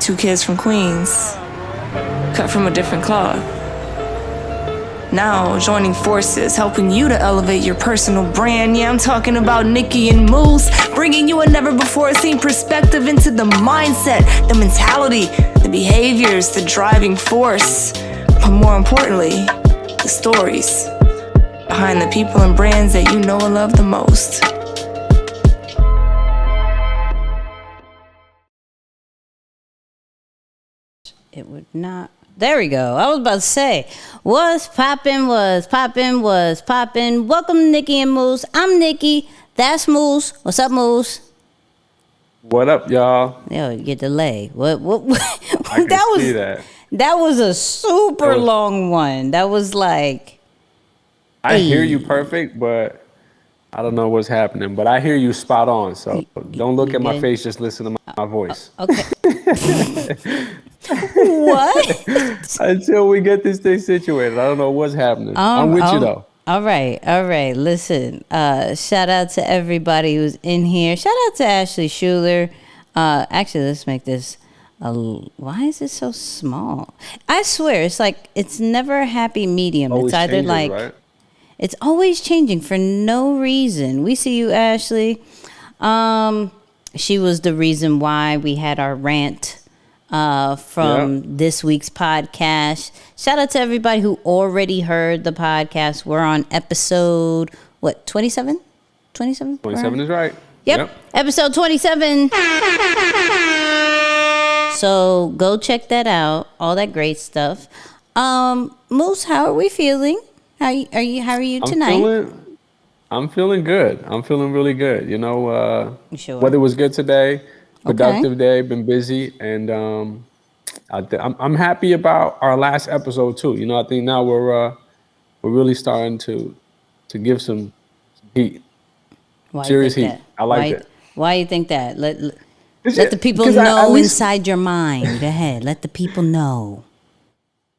two kids from Queens, cut from a different cloth. Now, joining forces, helping you to elevate your personal brand. Yeah, I'm talking about Nicky and Moose, bringing you a never-before-seen perspective into the mindset, the mentality, the behaviors, the driving force. But more importantly, the stories behind the people and brands that you know and love the most. It would not. There we go. I was about to say, what's poppin', what's poppin'. Welcome to Nicky and Moose. I'm Nicky. That's Moose. What's up, Moose? What up, y'all? Yo, you get delay. What? I can see that. That was a super long one. That was like... I hear you perfect, but I don't know what's happening. But I hear you spot on, so don't look at my face, just listen to my voice. Okay. What? Until we get this thing situated. I don't know what's happening. I'm with you, though. All right. Listen, shout out to everybody who's in here. Shout out to Ashley Schuler. Actually, let's make this... why is it so small? I swear, it's like, it's never a happy medium. Always it's either changes, like... right? It's always changing for no reason. We see you, Ashley. She was the reason why we had our rant from this week's podcast. Shout out to everybody who already heard the podcast. We're on episode, 27? 27? 27 is right. Yep. Episode 27. So go check that out. All that great stuff. Moose, how are we feeling? How are you tonight? I'm feeling good. I'm feeling really good. You know, sure. Weather was good today. Productive day. Been busy, and I'm happy about our last episode too. You know, I think now we're really starting to give some heat. Serious heat. That? I like it. Why you think that? Let the people know inside your mind. Go ahead. Let the people know.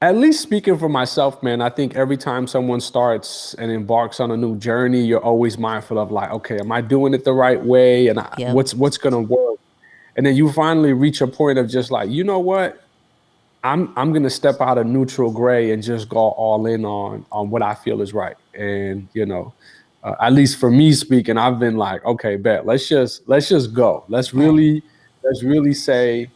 At least speaking for myself, man, I think every time someone starts and embarks on a new journey, you're always mindful of like, okay, am I doing it the right way? And what's going to work? And then you finally reach a point of just like, you know what? I'm going to step out of neutral gray and just go all in on what I feel is right. And, you know, at least for me speaking, I've been like, okay, bet, let's just go. Let's really say,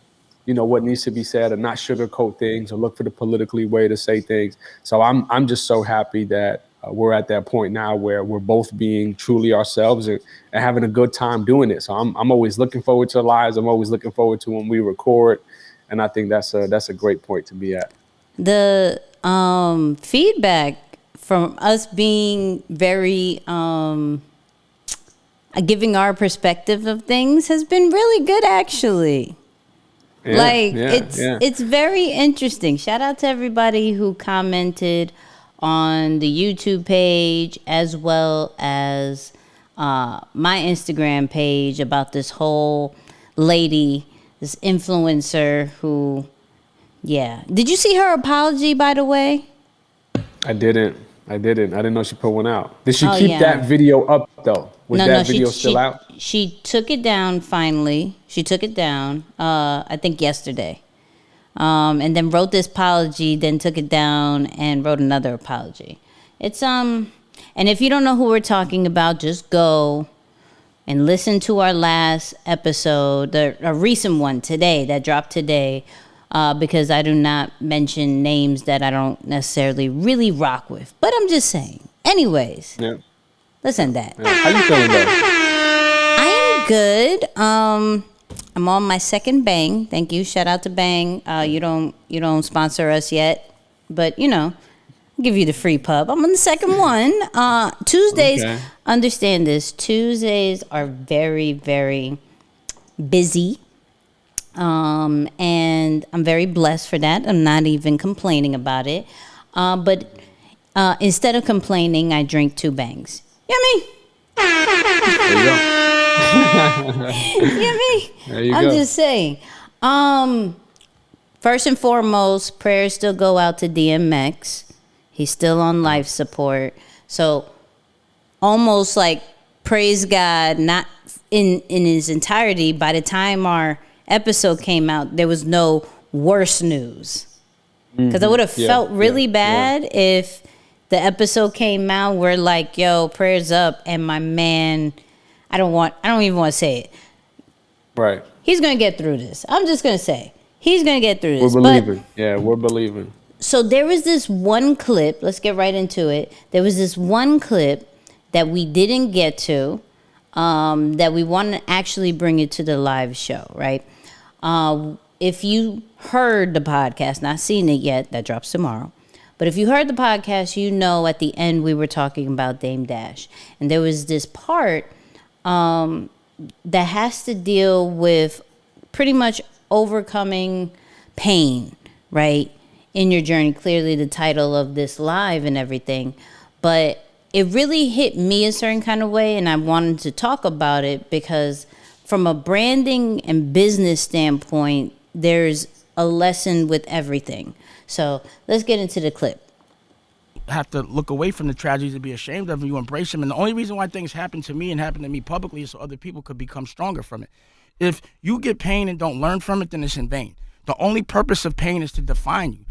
you know, what needs to be said and not sugarcoat things or look for the politically way to say things. So I'm just so happy that we're at that point now where we're both being truly ourselves and having a good time doing it. So I'm always looking forward to lives. I'm always looking forward to when we record. And I think that's a great point to be at. The feedback from us being very giving our perspective of things has been really good, actually. It's very interesting. Shout out to everybody who commented on the YouTube page as well as my Instagram page about this whole lady, this influencer who, Did you see her apology, by the way? I didn't. I didn't know she put one out. Did she keep that video up, though? Was that video still out? She took it down finally. She took it down, I think yesterday. And then wrote this apology, then took it down and wrote another apology. It's and if you don't know who we're talking about, just go and listen to our last episode, a recent one today that dropped today, because I do not mention names that I don't necessarily really rock with. But I'm just saying. Anyways, listen to that. Yeah. How you feeling, though? I am good. I'm on my second Bang. Thank you. Shout out to Bang. You don't sponsor us yet, but you know, I'll give you the free pub. I'm on the second one. Tuesdays, understand this. Tuesdays are very, very busy. And I'm very blessed for that. I'm not even complaining about it. But instead of complaining, I drink 2 Bangs. You know what I mean? There you go. You know what I mean? There you I'm go. just saying. First and foremost, prayers still go out to DMX. He's still on life support. So almost like praise God, not in his entirety. By the time our episode came out, there was no worse news. Because I would have felt really bad if the episode came out where like, yo, prayers up, and my man, I don't even want to say it. Right. He's going to get through this. I'm just going to say, he's going to get through this. We're believing. We're believing. So there was this one clip, let's get right into it. There was this one clip that we didn't get to, that we want to actually bring it to the live show, right? If you heard the podcast, not seen it yet, that drops tomorrow. But if you heard the podcast, you know at the end we were talking about Dame Dash. And there was this part that has to deal with pretty much overcoming pain, right, in your journey. Clearly the title of this live and everything. But it really hit me a certain kind of way, and I wanted to talk about it because from a branding and business standpoint, there's a lesson with everything. So let's get into the clip. Have to look away from the tragedies and be ashamed of them. You embrace them. And the only reason why things happen to me and happen to me publicly is so other people could become stronger from it. If you get pain and don't learn from it, then it's in vain. The only purpose of pain is to define you.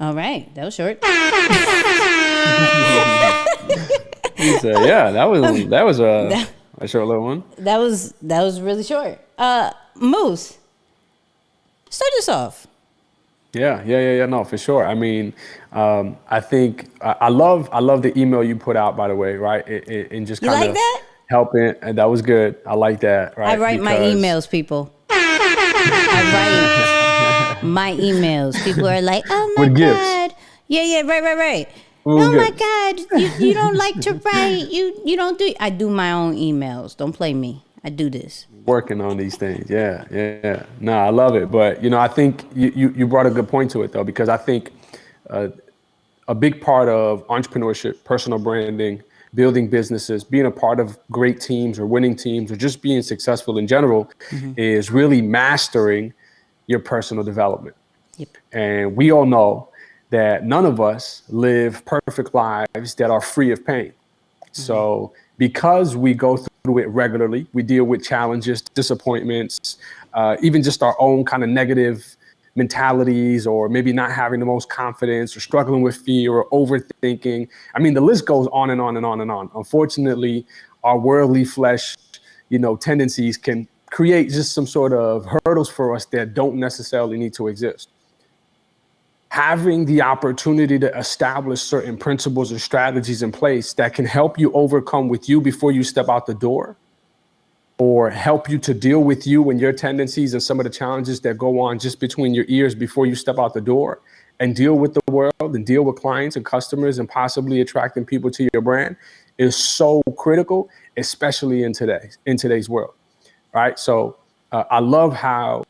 All right, that was short. He said, yeah, that was a short little one. That was really short. Moose, start us off. Yeah, no, for sure. I mean, I think I love the email you put out, by the way, right? And just kind of like that? Helping, and that was good. I like that, right? I write my emails, people. I write my emails. People are like, oh my With God. gifts. Yeah, right. Oh my God, you don't like to write. You don't do. I do my own emails. Don't play me. I do this. Working on these things. Yeah. No, I love it. But, I think you brought a good point to it, though, because I think a big part of entrepreneurship, personal branding, building businesses, being a part of great teams or winning teams or just being successful in general is really mastering your personal development. Yep. And we all know that none of us live perfect lives that are free of pain. So because we go through it regularly, we deal with challenges, disappointments, even just our own kind of negative mentalities, or maybe not having the most confidence, or struggling with fear, or overthinking. I mean, the list goes on and on and on and on. Unfortunately, our worldly flesh, tendencies can create just some sort of hurdles for us that don't necessarily need to exist. Having the opportunity to establish certain principles and strategies in place that can help you overcome with you before you step out the door, or help you to deal with you and your tendencies and some of the challenges that go on just between your ears before you step out the door, and deal with the world and deal with clients and customers and possibly attracting people to your brand, is so critical, especially in today's world, right? So I love how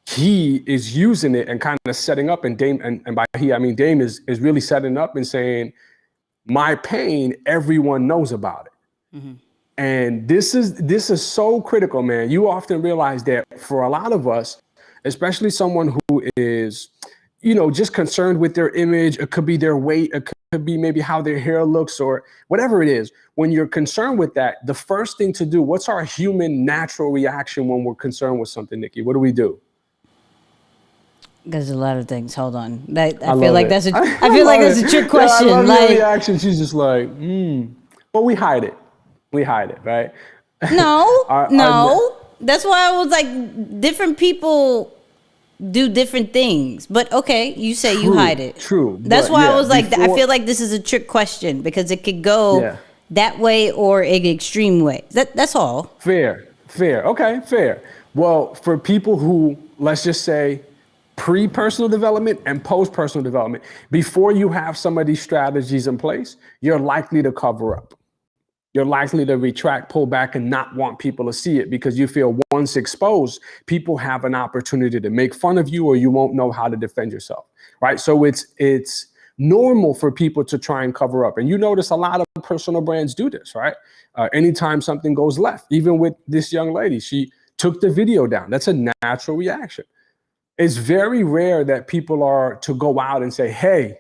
he is using it and kind of setting up, and Dame, and by he, I mean Dame is really setting up and saying, my pain, everyone knows about it. And this is so critical, man. You often realize that for a lot of us, especially someone who is, just concerned with their image, it could be their weight, it could be maybe how their hair looks, or whatever it is. When you're concerned with that, the first thing to do, what's our human natural reaction when we're concerned with something, Nikki? What do? There's a lot of things. Hold on. I feel like that's a trick question. I love your reaction. She's just like, but we hide it. Right? No. That's why I was like, different people do different things. But okay, you say you hide it. True. That's why I was like, I feel like this is a trick question because it could go that way or an extreme way. That's all. Fair. Okay, fair. Well, for people who, let's just say, pre-personal development and post-personal development, before you have some of these strategies in place, you're likely to cover up. You're likely to retract, pull back, and not want people to see it because you feel once exposed, people have an opportunity to make fun of you, or you won't know how to defend yourself, right? So it's normal for people to try and cover up. And you notice a lot of personal brands do this, right? Anytime something goes left, even with this young lady, she took the video down. That's a natural reaction. It's very rare that people are to go out and say, hey,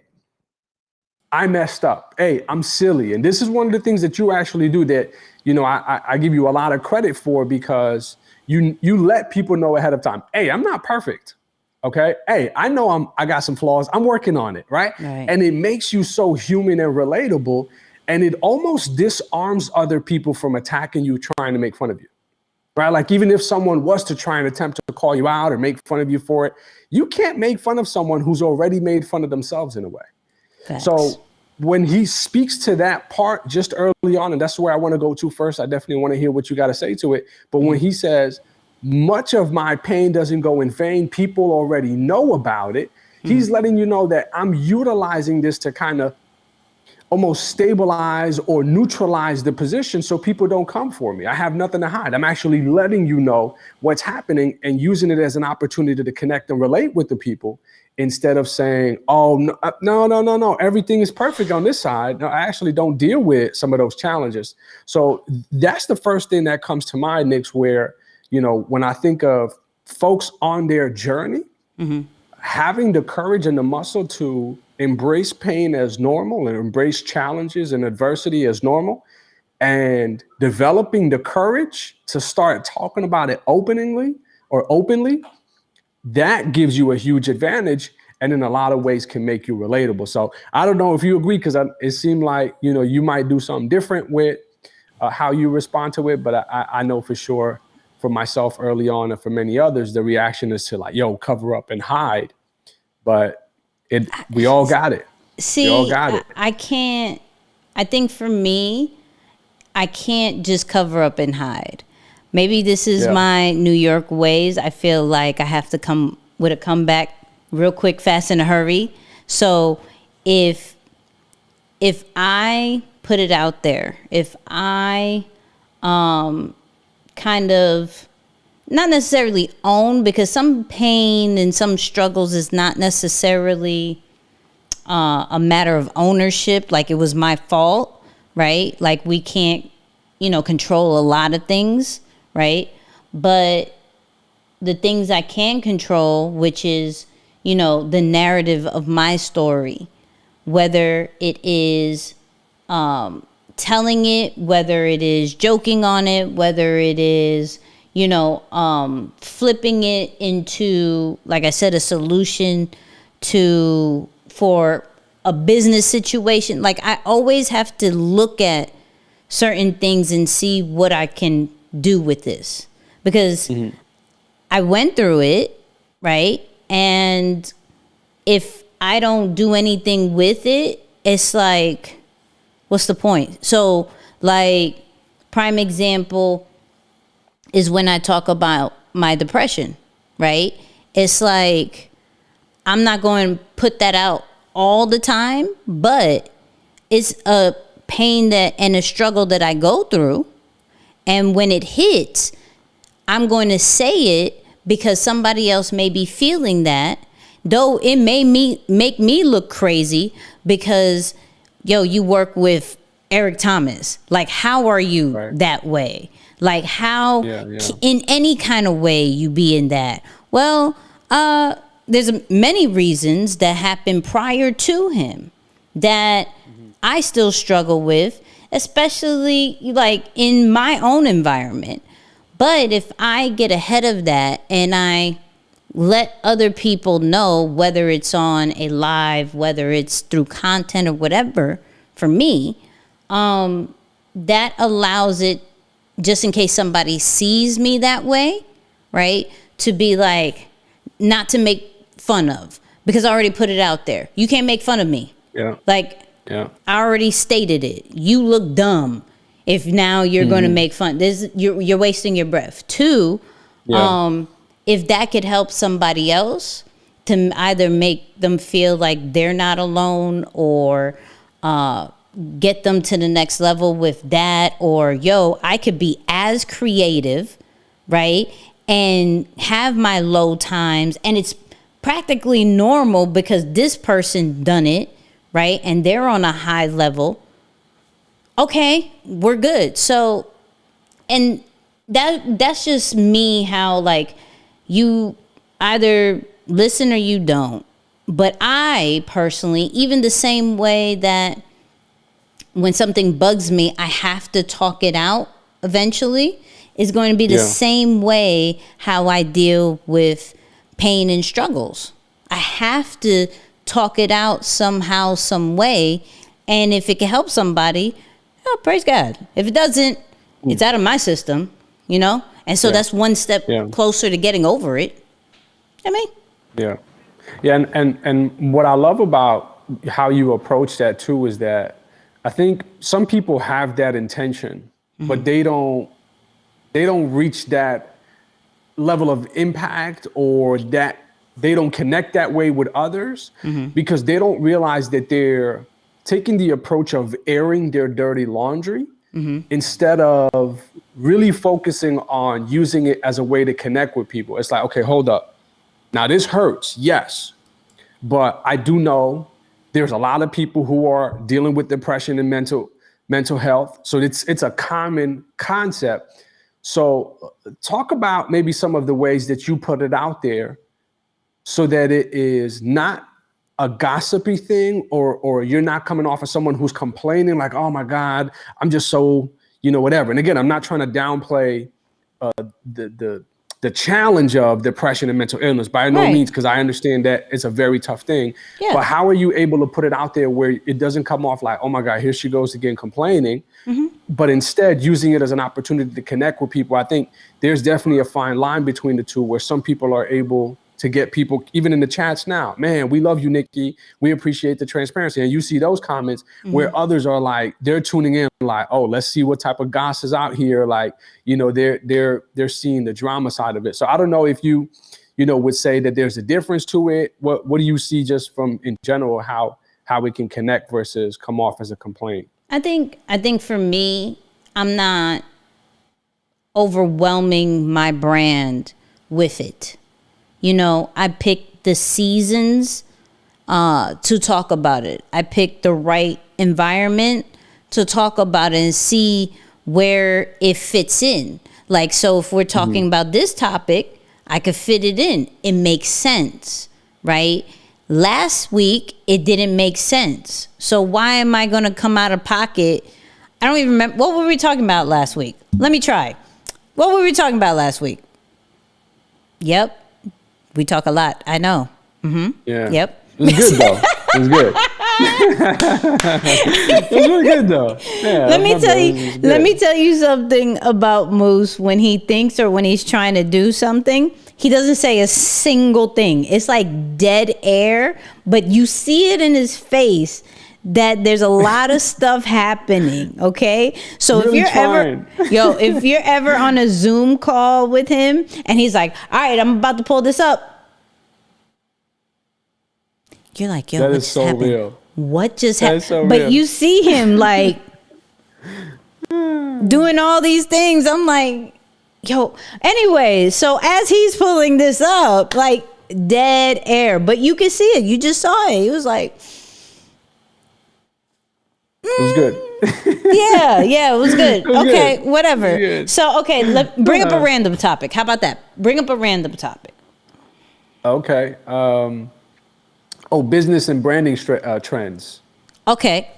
I messed up. Hey, I'm silly. And this is one of the things that you actually do that, I give you a lot of credit for, because you let people know ahead of time. Hey, I'm not perfect. Okay. Hey, I know I got some flaws. I'm working on it. Right. And it makes you so human and relatable. And it almost disarms other people from attacking you, trying to make fun of you. Right. Like, even if someone was to try and attempt to call you out or make fun of you for it, you can't make fun of someone who's already made fun of themselves in a way. Facts. So when he speaks to that part just early on, and that's where I want to go to first, I definitely want to hear what you got to say to it. But when he says, much of my pain doesn't go in vain, people already know about it. He's letting you know that I'm utilizing this to kind of almost stabilize or neutralize the position so people don't come for me. I have nothing to hide. I'm actually letting you know what's happening and using it as an opportunity to connect and relate with the people, instead of saying, oh, no, everything is perfect on this side. No, I actually don't deal with some of those challenges. So that's the first thing that comes to mind, Nix, where, when I think of folks on their journey, having the courage and the muscle to embrace pain as normal and embrace challenges and adversity as normal, and developing the courage to start talking about it openly, that gives you a huge advantage, and in a lot of ways can make you relatable. So I don't know if you agree, because it seemed like, you might do something different with how you respond to it. But I know for sure, for myself early on, and for many others, the reaction is to like, yo, cover up and hide. But we all got it. See, we all got it. I can't. I think for me, I can't just cover up and hide. Maybe this is my New York ways. I feel like I have to come with a comeback real quick, fast, in a hurry. So if I put it out there, if I kind of not necessarily own, because some pain and some struggles is not necessarily a matter of ownership, like it was my fault, right? Like we can't, control a lot of things, right? But the things I can control, which is, the narrative of my story, whether it is telling it, whether it is joking on it, whether it is, flipping it into, like I said, a solution for a business situation. Like I always have to look at certain things and see what I can do with this, because I went through it, right? And if I don't do anything with it, it's like, what's the point? So like, prime example is when I talk about my depression, right? It's like, I'm not going to put that out all the time, but it's a pain and a struggle that I go through. And when it hits, I'm going to say it because somebody else may be feeling that, though it may make me look crazy because, you work with Eric Thomas. Like, how are you that way? Like, how in any kind of way you be in that? Well, there's many reasons that happened prior to him that I still struggle with, especially like in my own environment. But if I get ahead of that and I let other people know, whether it's on a live, whether it's through content or whatever, for me, that allows it, just in case somebody sees me that way, right, to be like, not to make fun of, because I already put it out there. You can't make fun of me. Yeah. Like, I already stated it. You look dumb if now you're going to make fun. You're wasting your breath. Two, if that could help somebody else to either make them feel like they're not alone, or get them to the next level with that, or I could be as creative, right, and have my low times, and it's practically normal because this person done it, right, and they're on a high level. Okay, we're good. So, and that's just me, how like, you either listen or you don't. But I personally, even the same way that when something bugs me, I have to talk it out eventually, is going to be the same way how I deal with pain and struggles. I have to talk it out somehow, some way. And if it can help somebody, oh, praise God. If it doesn't, it's out of my system, you know? And so that's one step closer to getting over it. I mean. Yeah. Yeah. And what I love about how you approach that too is that I think some people have that intention, but they don't reach that level of impact, or that they don't connect that way with others because they don't realize that they're taking the approach of airing their dirty laundry instead of really focusing on using it as a way to connect with people. It's like, okay, hold up. Now this hurts, yes, but I do know there's a lot of people who are dealing with depression and mental health. So it's a common concept. So talk about maybe some of the ways that you put it out there so that it is not a gossipy thing, or you're not coming off as someone who's complaining like, oh my God, I'm just so, whatever. And again, I'm not trying to downplay the challenge of depression and mental illness by no means, because I understand that it's a very tough thing. Yeah. But how are you able to put it out there where it doesn't come off like, oh my God, here she goes again complaining, but instead using it as an opportunity to connect with people? I think there's definitely a fine line between the two, where some people are able to get people, even in the chats now, man, we love you, Nikki. We appreciate the transparency. And you see those comments where others are like, they're tuning in like, oh, let's see what type of goss is out here. Like, they're seeing the drama side of it. So I don't know if you would say that there's a difference to it. What do you see just from in general, how it can connect versus come off as a complaint? I think for me, I'm not overwhelming my brand with it. I picked the seasons to talk about it. I picked the right environment to talk about it and see where it fits in. Like, so if we're talking about this topic, I could fit it in. It makes sense, right? Last week, it didn't make sense. So why am I going to come out of pocket? I don't even remember. What were we talking about last week? Let me try. What were we talking about last week? Yep. We talk a lot. I know. Yeah. Yep. It was good though. It was good. It was really good though. Yeah. Let me tell you something about Moose. When he thinks or when he's trying to do something, he doesn't say a single thing. It's like dead air, but you see it in his face that there's a lot of stuff happening, okay? So really if you're ever on a Zoom call with him and he's like, all right, I'm about to pull this up. You're like, yo, that what is just so happened? real. What just happened? So but real. You see him like doing all these things. I'm like, yo, anyway, so as he's pulling this up, like dead air, but you can see it. You just saw it. He was like, it was good. yeah, it was good. Okay, good. whatever. Good. So, okay, bring up a random topic. How about that? Bring up a random topic. Okay. Business and branding trends. Okay.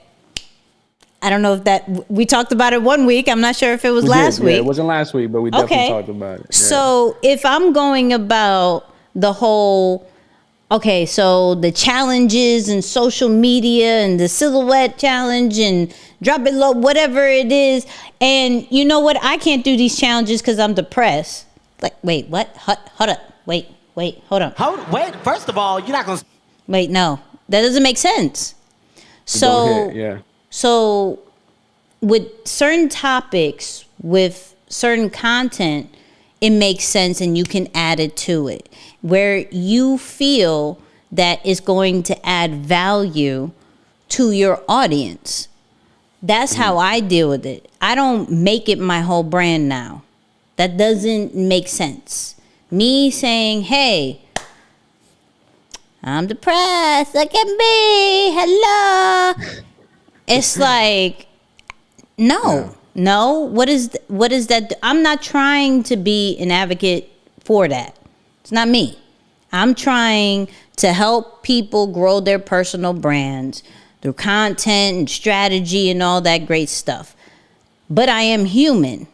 I don't know if we talked about it one week. I'm not sure if it was last week. Yeah, it wasn't last week, but we definitely talked about it. Yeah. So if I'm going about the whole, so the challenges and social media and the silhouette challenge and drop it low, whatever it is. And you know what? I can't do these challenges because I'm depressed. Like, wait, what? Hold up. Wait, hold on. Wait, first of all, you're not going to... Wait, no. That doesn't make sense. So with certain topics, with certain content, it makes sense and you can add it to it where you feel that it's going to add value to your audience. That's how I deal with it. I don't make it my whole brand now. That doesn't make sense. Me saying, hey, I'm depressed. Look at me. Hello. It's like, no. What is that? I'm not trying to be an advocate for that. It's not me. I'm trying to help people grow their personal brands through content and strategy and all that great stuff. But I am human.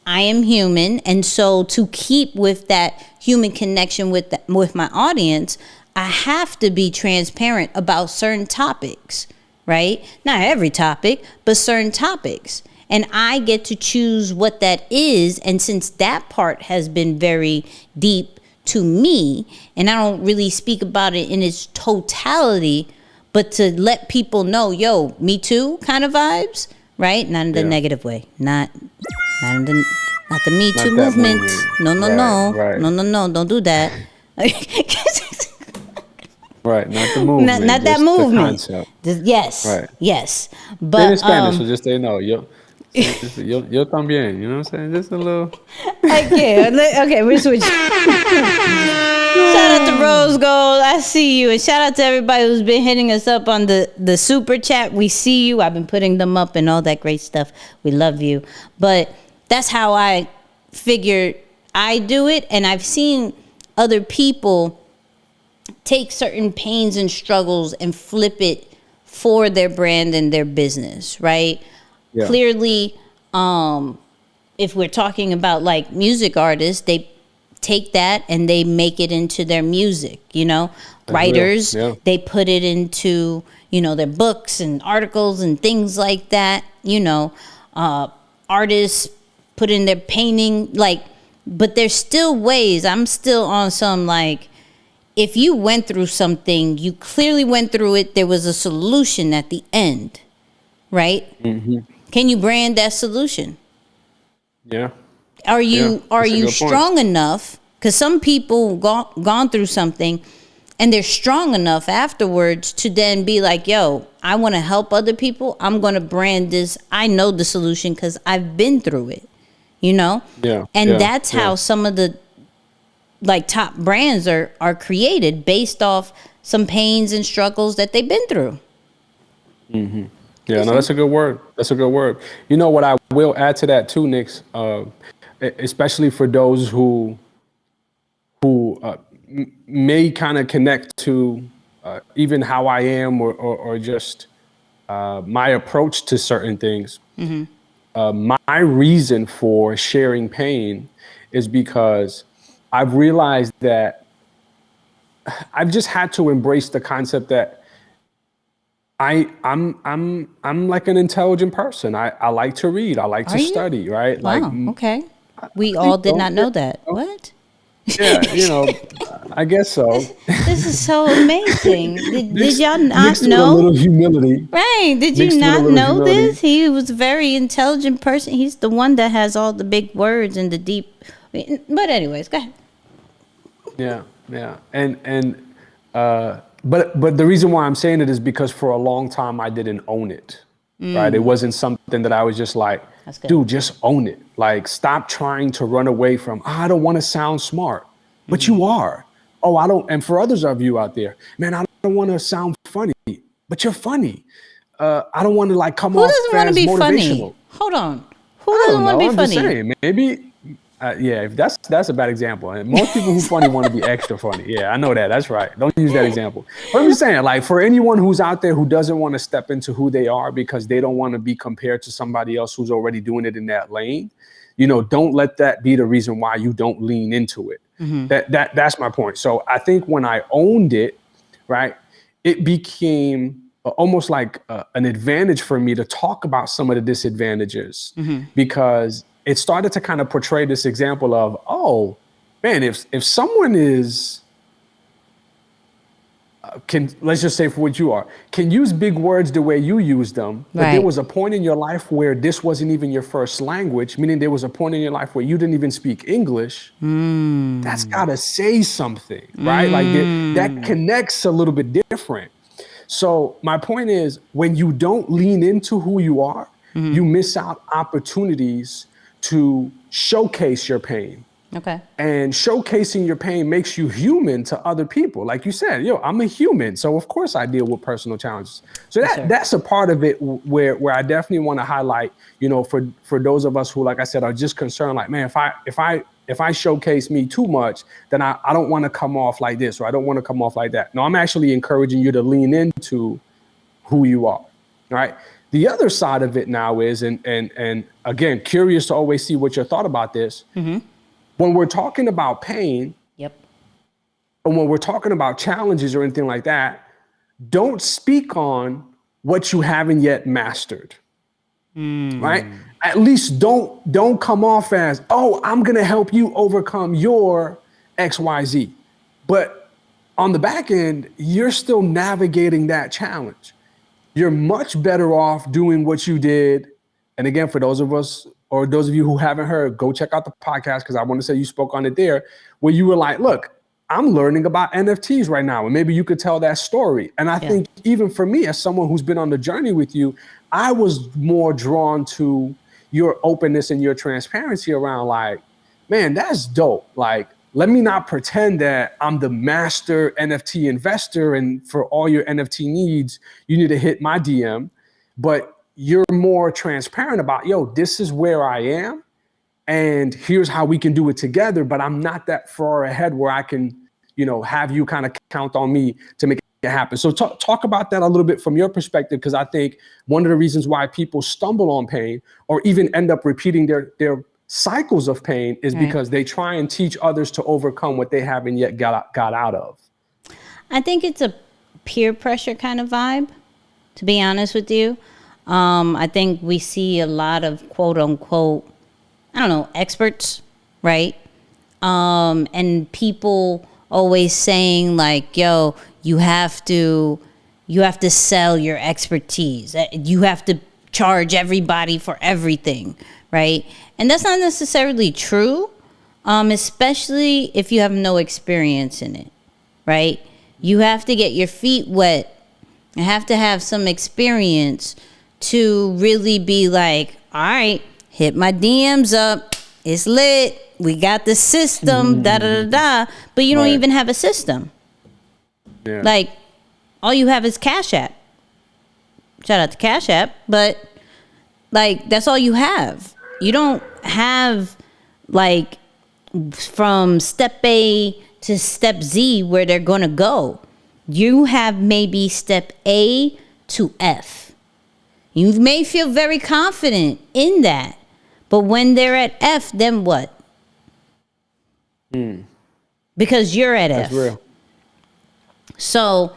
And so to keep with that human connection with my audience, I have to be transparent about certain topics, right? Not every topic, but certain topics. And I get to choose what that is. And since that part has been very deep to me, and I don't really speak about it in its totality, but to let people know, yo, me too kind of vibes, right? Not in the negative way. Not in the Me Too movement. No. Right. No. Don't do that. Right, not the movement. Not that movement. Yes. Right. Yes. But in Spanish, so just say no. Yo también. You know what I'm saying? Just a little. Okay, we're switching. Shout out to Rose Gold. I see you. And shout out to everybody who's been hitting us up on the super chat. We see you. I've been putting them up and all that great stuff. We love you. But that's how I figured I do it. And I've seen other people take certain pains and struggles and flip it for their brand and their business, right? Yeah. Clearly, if we're talking about like music artists, they take that and they make it into their music, you know. That's writers, they put it into, you know, their books and articles and things like that, you know. Artists put in their painting, like, but there's still ways. I'm still on some, like, if you went through something, you clearly went through it, there was a solution at the end, right? Mm-hmm. Can you brand that solution? Yeah. Are you strong enough? Because some people gone through something and they're strong enough afterwards to then be like, yo, I want to help other people. I'm going to brand this. I know the solution because I've been through it, you know? Yeah. And that's how some of the like top brands are created based off some pains and struggles that they've been through. Mm-hmm. Yeah, no, that's a good word. That's a good word. You know what I will add to that too, Nix, especially for those who may kind of connect to even how I am or just my approach to certain things. Mm-hmm. My reason for sharing pain is because I've realized that I've just had to embrace the concept that I'm like an intelligent person. I like to read. I like to study, right? Wow, like, okay. We all did not know that. What? Yeah, you know, I guess so. This is so amazing. Did y'all not know? A little humility. Right. Did you not know this? He was a very intelligent person. He's the one that has all the big words and the deep. But anyways, go ahead. Yeah. And but the reason why I'm saying it is because for a long time I didn't own it. Right? It wasn't something that I was just like, dude, just own it. Like, stop trying to run away from, I don't want to sound smart, but you are. Oh, I don't. And for others of you out there, man, I don't want to sound funny, but you're funny. I don't want to like come off as motivational. Who doesn't want to be funny? Hold on. Who doesn't want to be funny? I'm just saying, maybe. Yeah, that's a bad example. And most people who funny want to be extra funny. Yeah, I know that. That's right. Don't use that example. But I'm just saying, like, for anyone who's out there who doesn't want to step into who they are because they don't want to be compared to somebody else who's already doing it in that lane, you know, don't let that be the reason why you don't lean into it. Mm-hmm. That's my point. So I think when I owned it, right, it became almost like an advantage for me to talk about some of the disadvantages because it started to kind of portray this example of, oh, man, if someone is, let's just say for what you are, can use big words the way you use them, but there was a point in your life where this wasn't even your first language, meaning there was a point in your life where you didn't even speak English, that's gotta say something, right? Like that connects a little bit different. So my point is, when you don't lean into who you are, you miss out opportunities to showcase your pain. Okay. And showcasing your pain makes you human to other people. Like you said, I'm a human, so of course I deal with personal challenges. So that's a part of it where I definitely want to highlight, for those of us who, like I said, are just concerned, like, man, if if I showcase me too much, then I don't want to come off like this, or I don't want to come off like that. No, I'm actually encouraging you to lean into who you are. All right. The other side of it now is, and again, curious to always see what your thought about this. Mm-hmm. When we're talking about pain, Yep. and when we're talking about challenges or anything like that, don't speak on what you haven't yet mastered. Right? At least don't come off as, oh, I'm gonna help you overcome your XYZ. But on the back end, you're still navigating that challenge. You're much better off doing what you did. And again, for those of us, or those of you who haven't heard, go check out the podcast, because I want to say you spoke on it there, where you were like, look, I'm learning about NFTs right now. And maybe you could tell that story. And I think even for me, as someone who's been on the journey with you, I was more drawn to your openness and your transparency around like, man, that's dope. Like, let me not pretend that I'm the master NFT investor and for all your NFT needs, you need to hit my DM. But you're more transparent about, yo, this is where I am and here's how we can do it together. But I'm not that far ahead where I can, have you kind of count on me to make it happen. So talk about that a little bit from your perspective, because I think one of the reasons why people stumble on pain or even end up repeating their cycles of pain is because they try and teach others to overcome what they haven't yet got out of. I think it's a peer pressure kind of vibe, to be honest with you. I think we see a lot of quote unquote, experts, right? And people always saying like, yo, you have to sell your expertise. You have to charge everybody for everything, right? And that's not necessarily true, especially if you have no experience in it, right? You have to get your feet wet. You have to have some experience to really be like, all right, hit my DMs up. It's lit. We got the system, da-da-da-da. But you don't even have a system. Yeah. Like, all you have is Cash App. Shout out to Cash App. But, like, that's all you have. You don't have, like, from step A to step Z where they're going to go. You have maybe step A to F. You may feel very confident in that. But when they're at F, then what? Because you're at F. That's real. So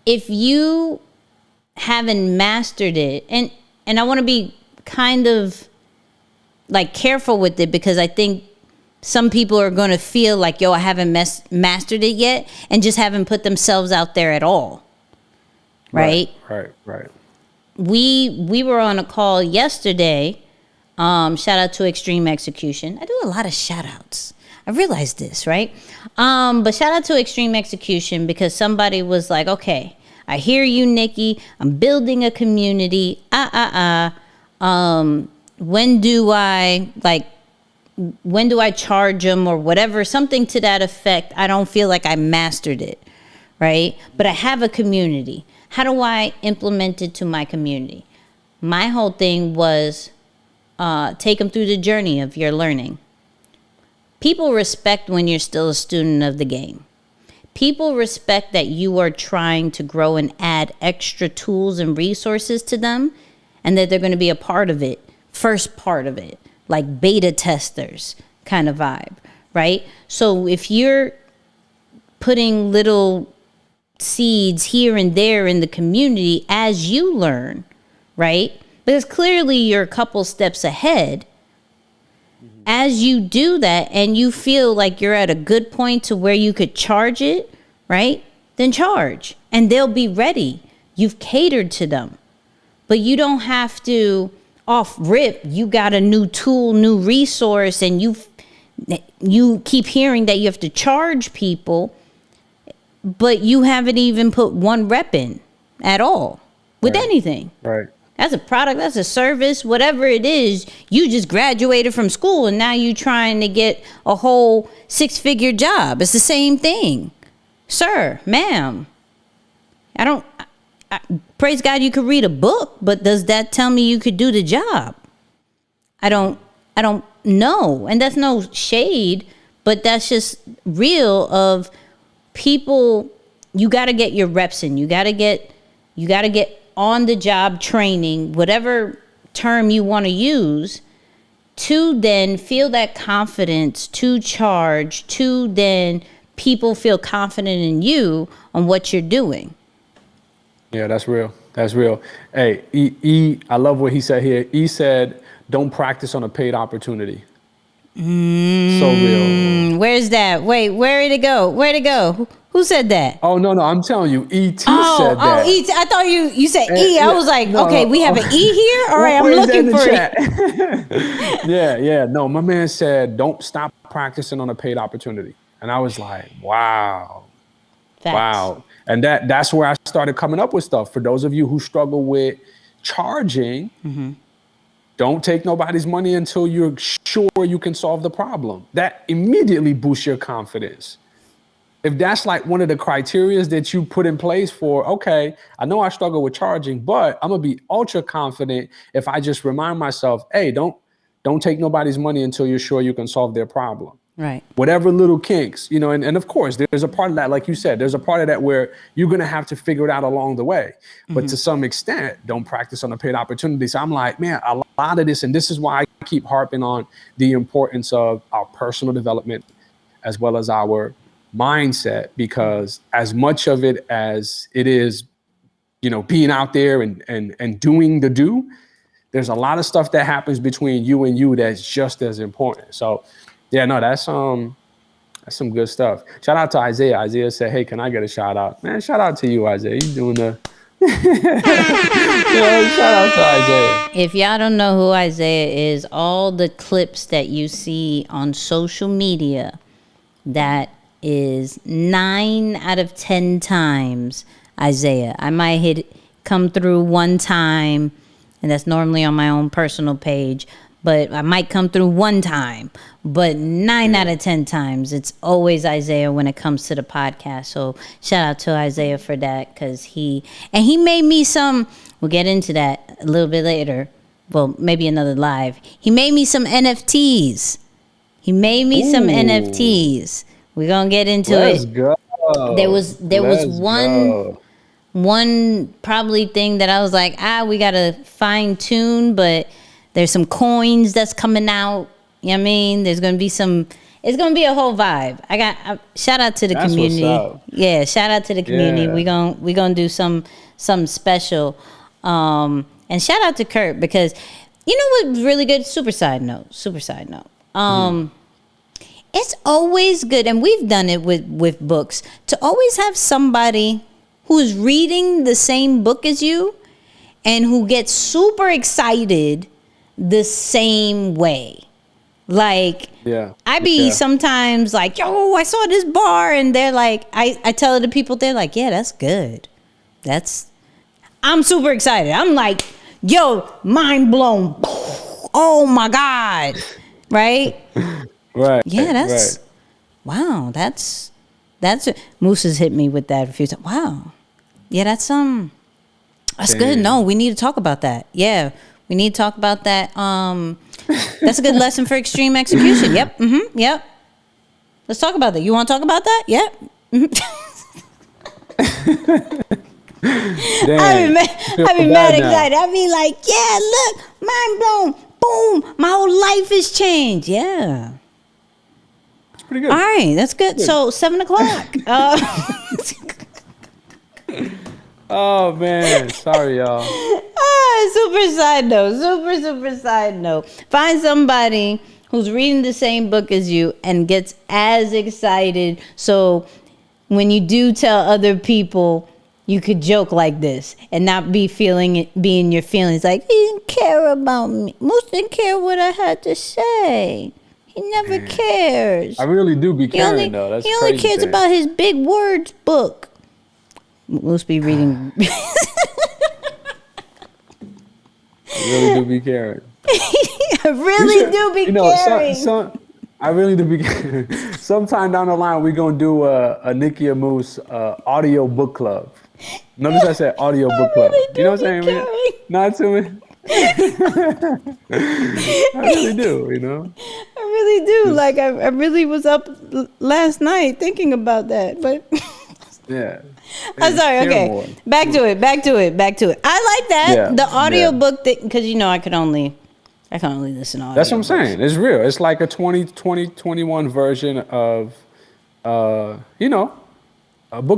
if you haven't mastered it, and I want to be kind of like careful with it, because I think some people are going to feel like, yo, I haven't mastered it yet, and just haven't put themselves out there at all. Right? Right. We were on a call yesterday. Shout out to Extreme Execution. I do a lot of shout outs. I realized this, right? But shout out to Extreme Execution, because somebody was like, okay, I hear you, Nikki. I'm building a community. When do I charge them or whatever? Something to that effect. I don't feel like I mastered it, right? But I have a community. How do I implement it to my community? My whole thing was take them through the journey of your learning. People respect when you're still a student of the game. People respect that you are trying to grow and add extra tools and resources to them, and that they're going to be a part of it, first part of it, like beta testers kind of vibe, right? So if you're putting little seeds here and there in the community as you learn, right? Because clearly you're a couple steps ahead. As you do that and you feel like you're at a good point to where you could charge it, right? Then charge, and they'll be ready. You've catered to them. But you don't have to off rip. You got a new tool, new resource, and you keep hearing that you have to charge people, but you haven't even put one rep in at all with anything. Right. That's a product, that's a service, whatever it is. You just graduated from school and now you trying to get a whole 6-figure job. It's the same thing. Sir, ma'am, I praise God you could read a book, but does that tell me you could do the job? I don't know. And that's no shade, but that's just real of people. You got to get your reps in. You got to get on the job training, whatever term you want to use, to then feel that confidence, to charge, to then people feel confident in you on what you're doing. Yeah, that's real. That's real. Hey, I love what he said here. E said, don't practice on a paid opportunity. So real. Where's that? Wait, where did it go? Where'd it go? Who said that? Oh, no, I'm telling you, E.T. said that. Oh, E.T. I thought you said E. I was like, no, okay, we have an E here? All right, I'm looking for it. Yeah. No, my man said, don't stop practicing on a paid opportunity. And I was like, wow. Facts. Wow. And that's where I started coming up with stuff. For those of you who struggle with charging, don't take nobody's money until you're sure you can solve the problem. That immediately boosts your confidence. If that's like one of the criterias that you put in place for, okay, I know I struggle with charging, but I'm gonna be ultra confident if I just remind myself, hey, don't take nobody's money until you're sure you can solve their problem. Right. Whatever little kinks, and of course, there's a part of that, like you said, there's a part of that where you're going to have to figure it out along the way. But to some extent, don't practice on a paid opportunity. So I'm like, man, a lot of this, and this is why I keep harping on the importance of our personal development as well as our mindset, because as much of it as it is, being out there and doing the do, there's a lot of stuff that happens between you and you that's just as important. So yeah, no, that's some good stuff. Shout out to Isaiah. Isaiah said, hey, can I get a shout out? Man, shout out to you, Isaiah. You doing the shout out to Isaiah. If y'all don't know who Isaiah is, all the clips that you see on social media, that is 9 out of 10 times Isaiah. I might come through one time, and that's normally on my own personal page, but I might come through one time. But 9 out of 10 times, it's always Isaiah when it comes to the podcast. So shout out to Isaiah for that, because he made me some, we'll get into that a little bit later. Well, maybe another live. He made me some NFTs. We're going to get into Let's it. Go. There was one probably thing that I was like, we got to fine tune, but there's some coins that's coming out. You know what I mean? There's going to be it's going to be a whole vibe. Shout out to the community. Yeah, shout out to the community. Yeah. We going to do some special. And shout out to Kurt, because you know what's really good? Super side note. It's always good, and we've done it with books, to always have somebody who's reading the same book as you and who gets super excited the same way. Like, I be sometimes like, yo, I saw this bar, and they're like, I tell the people, they're like, yeah, that's good. I'm super excited. I'm like, yo, mind blown. Oh my God. Right? Right. Yeah, wow, that's Moose has hit me with that a few times. Wow. Yeah, that's good. No, we need to talk about that. Yeah, we need to talk about that. That's a good lesson for extreme execution. Yep. Yep. Let's talk about that. You want to talk about that? Yep. I've been mad excited. I mean, like, yeah, look, mind blown. Boom, my whole life has changed. Yeah. It's pretty good. All right, that's good. So 7:00. Oh man, sorry y'all. Super side note. Find somebody who's reading the same book as you and gets as excited, so when you do tell other people, you could joke like this and not be in your feelings like, he didn't care about me. Moose didn't care what I had to say. He never cares. I really do be caring, though. That's he only cares about his big words book. Moose be reading. I really do be caring. I really do be caring. I really do be caring. Sometime down the line, we're going to do a Nicky and Moose audio book club. Notice I said audio book club. You know what I'm saying? Not to me. I really do, you know. I really do. Like I really was up last night thinking about that, but Yeah. I'm sorry. Okay, back to it. I like that the audiobook thing because I can only listen to audio. That's what I'm saying. It's real. It's like a 2021 version of, book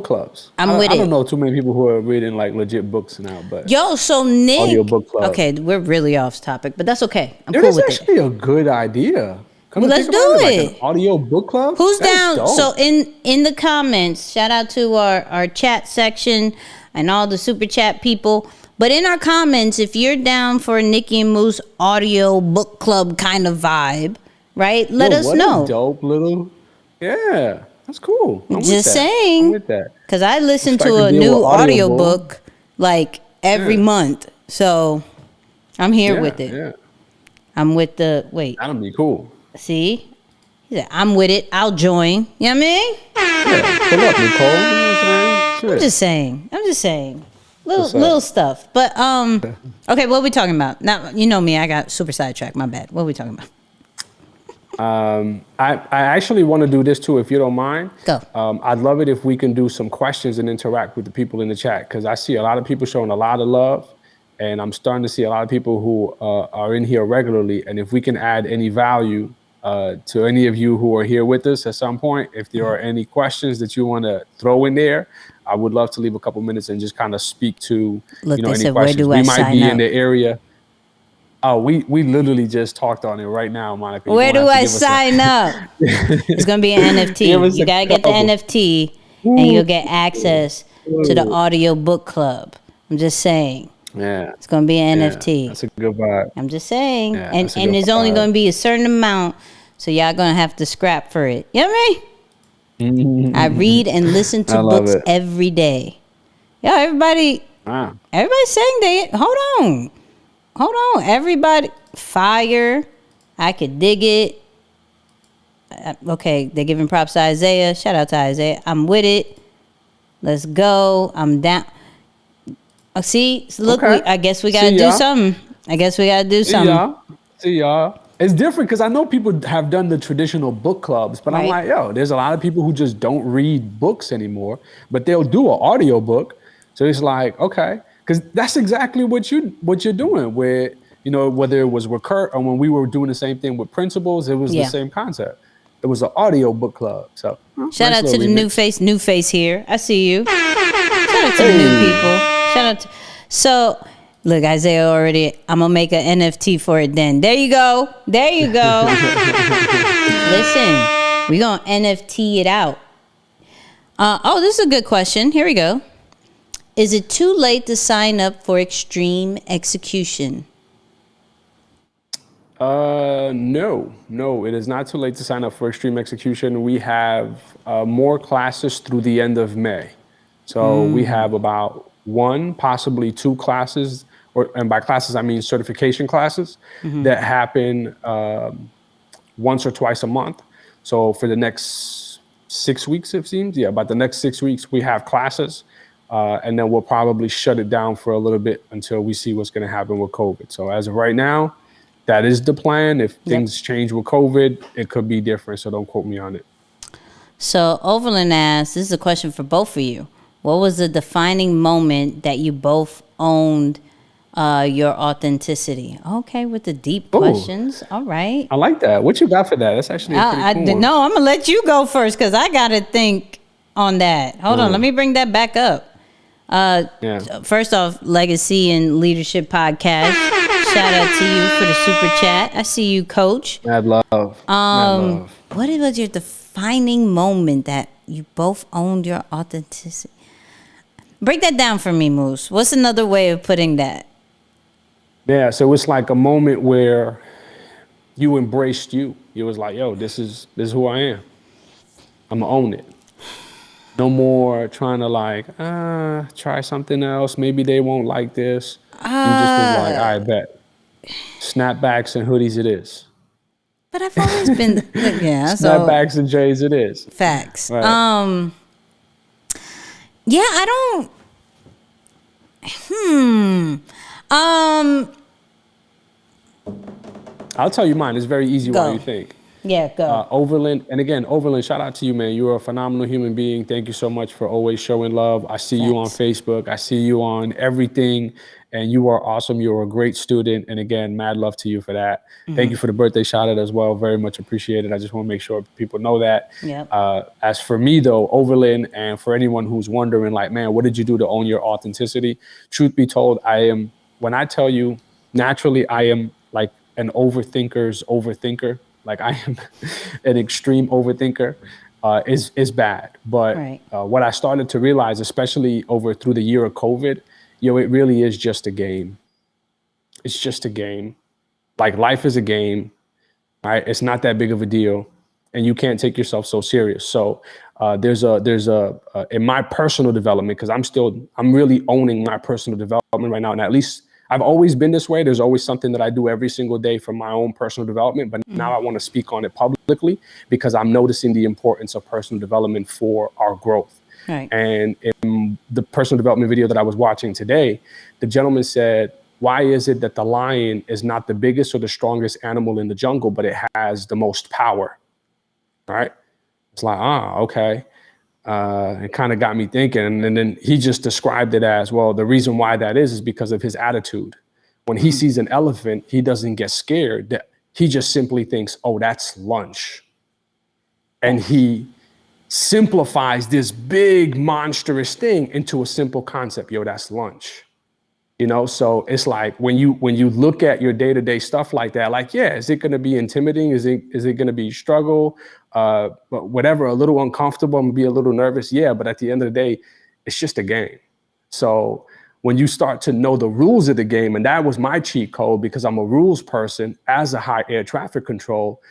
clubs. I don't know too many people who are reading like legit books now, but so Nick, audio book club. Okay, we're really off topic, but that's okay. I'm cool with it. It's actually a good idea. Let's do it. Like an audio book club. Who's That's down? dope. So in the comments, shout out to our chat section and all the super chat people. But in our comments, if you're down for a Nicky and Moose audio book club kind of vibe, right? Let us know. A dope little, yeah, that's cool. Just saying. I'm with that. Because I listen to a new audio book like every month, so I'm here with it. Yeah. I'm with the wait. That'll be cool. See, he said, I'm with it. I'll join. You know what I mean? Yeah. Pull up, Nicole. You know what I'm saying? I'm just saying. Little stuff. But okay, what are we talking about? Now you know me, I got super sidetracked. My bad. What are we talking about? I actually want to do this too, if you don't mind. Go. I'd love it if we can do some questions and interact with the people in the chat, because I see a lot of people showing a lot of love, and I'm starting to see a lot of people who are in here regularly. And if we can add any value to any of you who are here with us at some point, if there are any questions that you want to throw in there, I would love to leave a couple minutes and just kind of speak to any questions. We might be in the area. Oh, we literally just talked on it right now, Monica. Where do I sign up? It's going to be an NFT. You got to get the NFT and you'll get access to the audio book club. I'm just saying. Yeah. It's going to be an NFT. That's a good vibe. I'm just saying. Yeah, and there's only going to be a certain amount, so y'all going to have to scrap for it. You know what I mean? I read and listen to books every day. Yo, everybody's saying they, hold on. Everybody, fire. I could dig it. Okay, they're giving props to Isaiah. Shout out to Isaiah. I'm with it. Let's go. I'm down. Oh, see, look, I guess we got to do something. See y'all. It's different because I know people have done the traditional book clubs, but I'm like, there's a lot of people who just don't read books anymore, but they'll do an audio book. So it's like, okay, because that's exactly what you're doing with, whether it was with Kurt or when we were doing the same thing with Principles, it was the same concept. It was an audio book club. So shout out to the new face here. I see you. Shout out to the new people. Shout out to, so look, Isaiah already, I'm going to make an NFT for it then. There you go. Listen, we're going to NFT it out. This is a good question. Here we go. Is it too late to sign up for extreme execution? No, it is not too late to sign up for extreme execution. We have more classes through the end of May. So we have about 1, possibly 2 classes, and by classes, I mean certification classes that happen once or twice a month. So for the next 6 weeks, it seems. Yeah, about the next 6 weeks, we have classes. And then we'll probably shut it down for a little bit until we see what's going to happen with COVID. So as of right now, that is the plan. If things change with COVID, it could be different. So don't quote me on it. So Overland asks, this is a question for both of you. What was the defining moment that you both owned your authenticity? Okay, with the deep questions. All right. I like that. What you got for that? That's actually a pretty cool one. No, I'm going to let you go first because I got to think on that. Hold on. Let me bring that back up. First off, Legacy and Leadership Podcast. Shout out to you for the super chat. I see you, Coach. Mad love. What was your defining moment that you both owned your authenticity? Break that down for me, Moose. What's another way of putting that? Yeah, so it's like a moment where you embraced you. You was like, yo, this is who I am. I'm gonna own it. No more trying to try something else. Maybe they won't like this. You just was like, I bet. Snapbacks and hoodies it is. But I've always been, Snapbacks and J's it is. Facts. Right. I don't. I'll tell you mine. It's very easy Go. while you think. Yeah, go. Overland, and again, Overland, shout out to you, man. You are a phenomenal human being. Thank you so much for always showing love. I see you on Facebook. I see you on everything, and you are awesome. You are a great student, and again, mad love to you for that. Thank you for the birthday shout out as well. Very much appreciated. I just want to make sure people know that. Yep. As for me, though, Overland, and for anyone who's wondering, like, man, what did you do to own your authenticity? Truth be told, when I tell you, naturally, I am like an overthinker's overthinker. Like I am an extreme overthinker, is bad. But what I started to realize, especially through the year of COVID, it really is just a game. It's just a game. Like life is a game, right? It's not that big of a deal, and you can't take yourself so serious. So there's a in my personal development, because I'm really owning my personal development right now, and at least I've always been this way. There's always something that I do every single day for my own personal development, but now I want to speak on it publicly because I'm noticing the importance of personal development for our growth. Right. And in the personal development video that I was watching today, the gentleman said, why is it that the lion is not the biggest or the strongest animal in the jungle, but it has the most power? Right? It's like, okay. It kind of got me thinking. And then he just described it as, well, the reason why that is because of his attitude. When he sees an elephant, he doesn't get scared. He just simply thinks, oh, that's lunch. And he simplifies this big monstrous thing into a simple concept. Yo, that's lunch. So it's like when you look at your day-to-day stuff like that, like, yeah, is it going to be intimidating? Is it going to be struggle? But whatever, a little uncomfortable, I'm gonna be a little nervous. Yeah, but at the end of the day, it's just a game. So when you start to know the rules of the game, and that was my cheat code because I'm a rules person as a high air traffic control,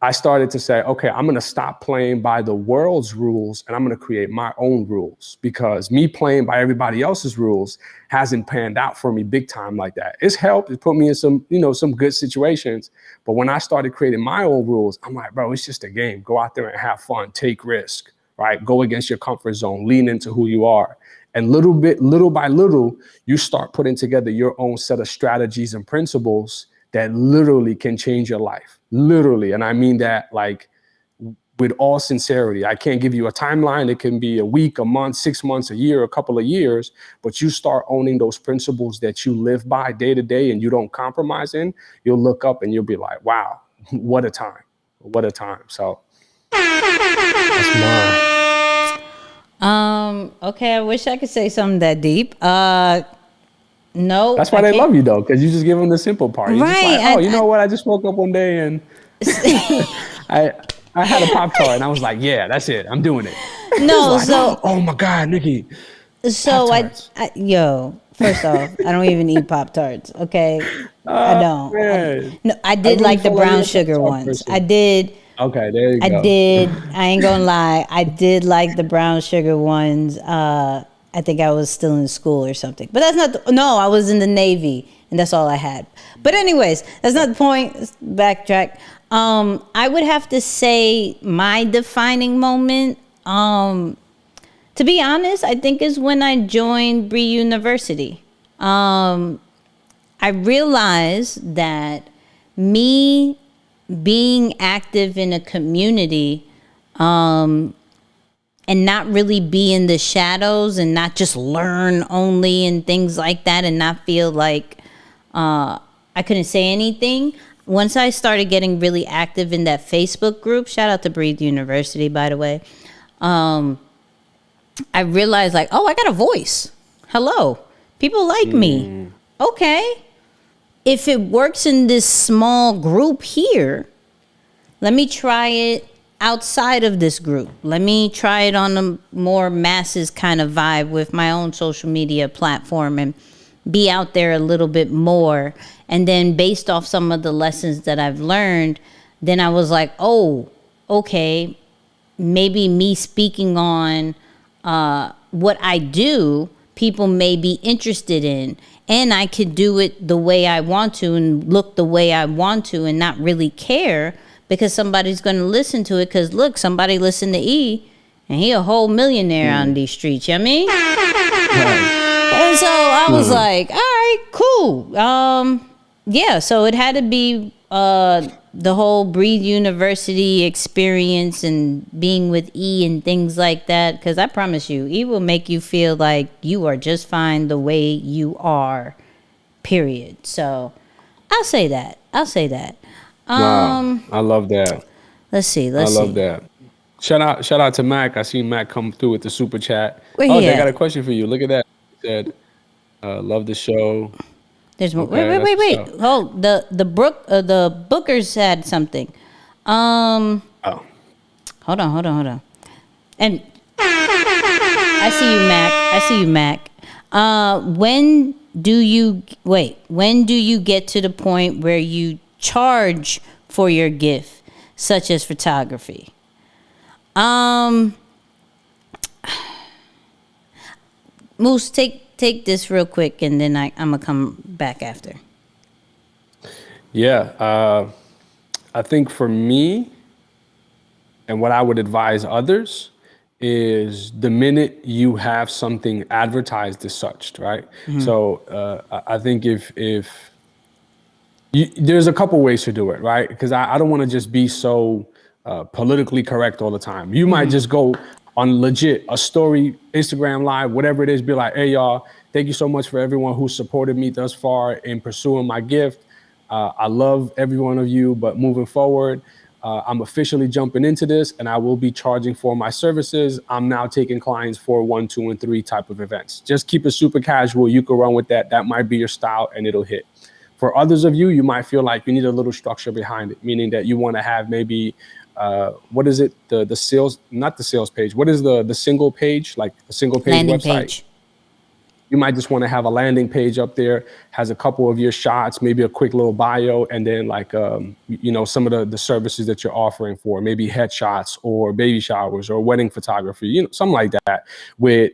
I started to say, okay, I'm going to stop playing by the world's rules and I'm going to create my own rules, because me playing by everybody else's rules hasn't panned out for me big time like that. It's helped. It put me in some good situations. But when I started creating my own rules, I'm like, bro, it's just a game. Go out there and have fun, take risk, right? Go against your comfort zone, lean into who you are. And little by little, you start putting together your own set of strategies and principles that literally can change your life. Literally. And I mean that like with all sincerity. I can't give you a timeline. It can be a week, a month, 6 months, a year, a couple of years, but you start owning those principles that you live by day to day and you don't compromise in, you'll look up and you'll be like, wow, what a time. What a time. So that's mine. Okay, I wish I could say something that deep. No. That's why they love you, though, because you just give them the simple part. You're right. Just like, you know what? I just woke up one day and I had a Pop-Tart and I was like, yeah, that's it. I'm doing it. No, like, oh my God, Nicky. So first off, I don't even eat Pop-Tarts. Okay, I don't. I did like the brown sugar ones. I did. Okay, there you go. I did. I ain't gonna lie. I did like the brown sugar ones. I think I was still in school or something. But that's not, I was in the Navy and that's all I had. But anyways, that's not the point. Let's backtrack. I would have to say my defining moment, to be honest, I think is when I joined Bree University. I realized that me being active in a community, and not really be in the shadows and not just learn only and things like that and not feel like I couldn't say anything. Once I started getting really active in that Facebook group, shout out to Breathe University, by the way, I realized like, I got a voice. Hello. People like me. Okay. If it works in this small group here, let me try it outside of this group. Let me try it on a more masses kind of vibe with my own social media platform and be out there a little bit more. And then based off some of the lessons that I've learned, then I was like, okay, maybe me speaking on what I do, people may be interested in, and I could do it the way I want to and look the way I want to and not really care, because somebody's going to listen to it. Because look, somebody listened to E, and he a whole millionaire on these streets. You know what I mean? Right. And so I was like, all right, cool. yeah, so it had to be the whole Breathe University experience and being with E and things like that. Because I promise you, E will make you feel like you are just fine the way you are, period. So I'll say that. Wow, I love that. Let's see. I love that. Shout out to Mac. I seen Mac come through with the super chat. Where Oh, he they got a at? question for you. Look at that. He said, love the show. There's more. Okay, that's Wait. what's up. Hold the Bookers had something. Oh, Hold on. And I see you, Mac. When do you get to the point where you charge for your gift, such as photography? Moose, take this real quick, and then I'm gonna come back after. yeah. I think for me, and what I would advise others is the minute you have something advertised as such, right? So I think if there's a couple ways to do it, right? Because I don't want to just be so politically correct all the time. You might just go on legit a story, Instagram live, whatever it is, be like, hey y'all, thank you so much for everyone who supported me thus far in pursuing my gift. I love every one of you, but moving forward, I'm officially jumping into this and I will be charging for my services. I'm now taking clients for 1, 2, and 3 type of events. Just keep it super casual. You can run with that. That might be your style and it'll hit. For others of you, you might feel like you need a little structure behind it, meaning that you want to have maybe, what is it? The sales, not the sales page. What is the single page, like a single page Landing website? page. You might just want to have a landing page up there, has a couple of your shots, maybe a quick little bio, and then like, some of the services that you're offering for, maybe headshots or baby showers or wedding photography, something like that with,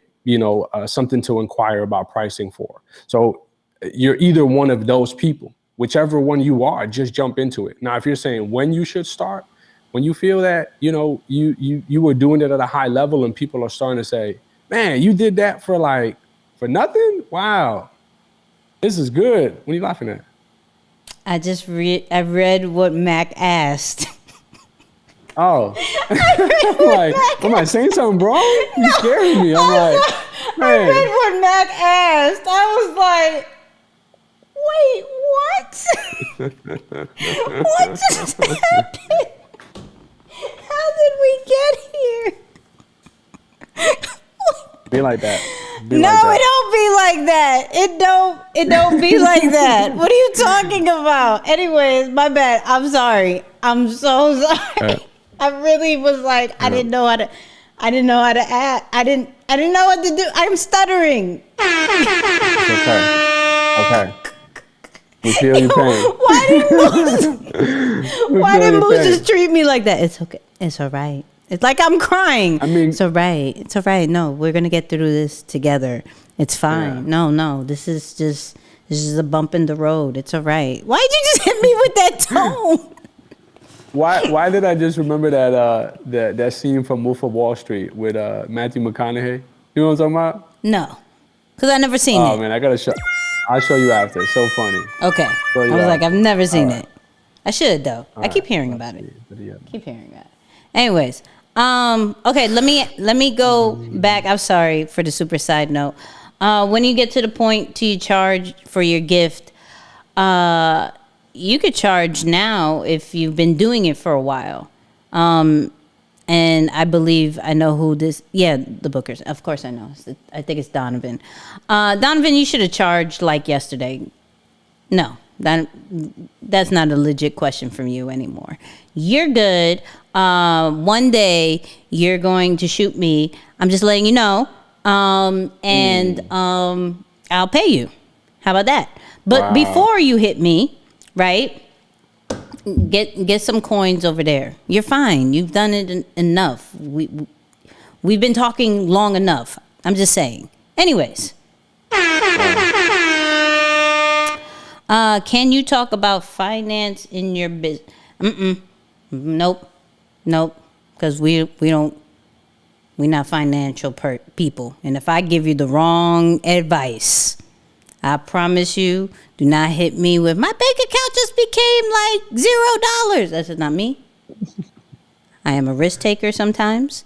something to inquire about pricing for. So you're either one of those people, whichever one you are, just jump into it. Now, if you're saying when you should start, when you feel that, you were doing it at a high level and people are starting to say, man, you did that for nothing? Wow. This is good. What are you laughing at? I read what Mac asked. Oh. I'm like, saying something, bro? You scaring me. I'm like, man. I read what Mac asked. I was like, wait, what? What just happened? How did we get here? Be like that. It don't be like that. It don't be like that. What are you talking about? Anyways, my bad. I'm sorry. I'm so sorry. I really was like, I didn't know how to act. I didn't know what to do. I'm stuttering. Okay. We feel your pain. Why did Moose just treat me like that? It's okay. It's all right. It's like I'm crying. I mean, it's all right. It's all right. No, we're gonna get through this together. It's fine. Yeah. No. This is a bump in the road. It's all right. Why'd you just hit me with that tone? Why did I just remember that scene from Wolf of Wall Street with Matthew McConaughey? You know what I'm talking about? No, because I never seen it. Oh man, I'll show you after. It's so funny. Okay. I was like, I've never seen it. I should though. I keep hearing about it. Keep hearing about it. Anyways, okay, let me go back. I'm sorry for the super side note. When you get to the point to you charge for your gift, you could charge now if you've been doing it for a while. And I believe I know who this. Yeah, the Bookers. Of course, I know. I think it's Donovan. Donovan, you should have charged like yesterday. No, that's not a legit question from you anymore. You're good. One day you're going to shoot me. I'm just letting you know. And I'll pay you. How about that? But before you hit me, right? Get some coins over there. You're fine. You've done it enough. We've been talking long enough. I'm just saying. Anyways. Can you talk about finance in your business? Nope. Because we're not financial people. And if I give you the wrong advice, I promise you, do not hit me with my bank account just became like $0. That's not me. I am a risk taker sometimes.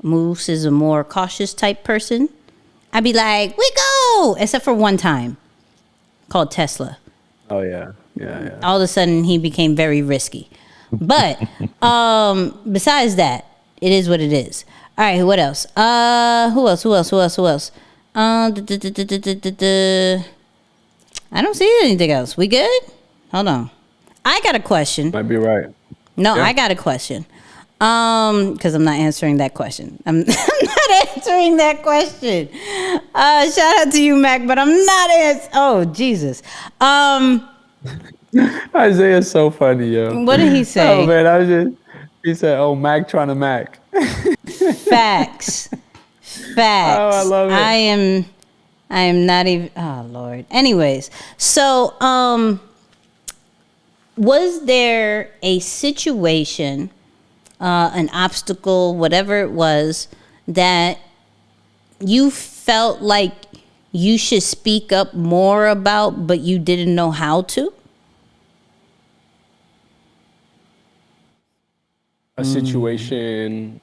Moose is a more cautious type person. I'd be like, we go, except for one time called Tesla. Oh yeah. Yeah. All of a sudden he became very risky. But besides that, it is what it is. All right, what else? Who else? I don't see anything else. We good? Hold on. I got a question. Might be right. No, Yeah. I got a question. Because I'm not answering that question. I'm not answering that question. Shout out to you, Mac, but I'm not oh, Jesus. Isaiah's so funny, yo. What did he say? Oh man, he said, "Oh, Mac trying to Mac." Facts. Oh, I love it. I am not even, oh Lord. Anyways, so was there a situation, an obstacle, whatever it was, that you felt like you should speak up more about, but you didn't know how to? A situation.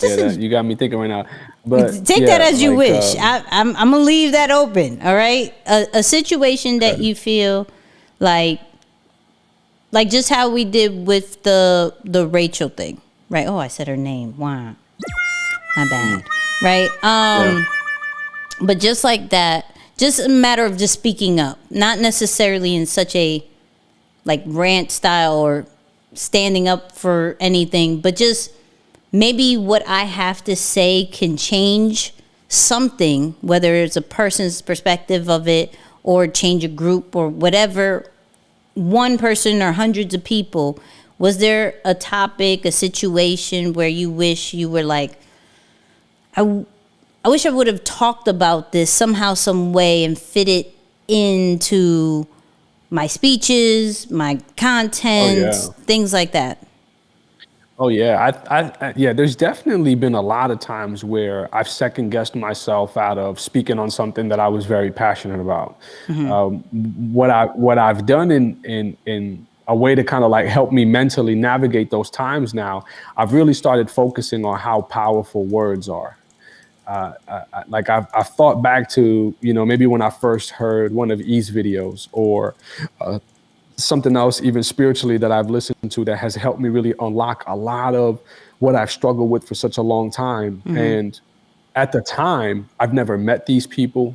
You got me thinking right now. But take that as you like, wish. I'm gonna leave that open. All right, a situation that you feel like just how we did with the Rachel thing, right? Oh, I said her name. Wow, my bad. Right. But just like that, just a matter of just speaking up, not necessarily in such a like rant style or standing up for anything, but just maybe what I have to say can change something, whether it's a person's perspective of it or change a group or whatever, one person or hundreds of people. Was there a topic, a situation where you wish you were like, I wish I would have talked about this somehow, some way, and fit it into my speeches, my content, things like that? Oh yeah, I there's definitely been a lot of times where I've second guessed myself out of speaking on something that I was very passionate about. What I've done in a way to kind of like help me mentally navigate those times now, I've really started focusing on how powerful words are. I've thought back to, maybe when I first heard one of E's videos or something else, even spiritually, that I've listened to that has helped me really unlock a lot of what I've struggled with for such a long time. And at the time, I've never met these people.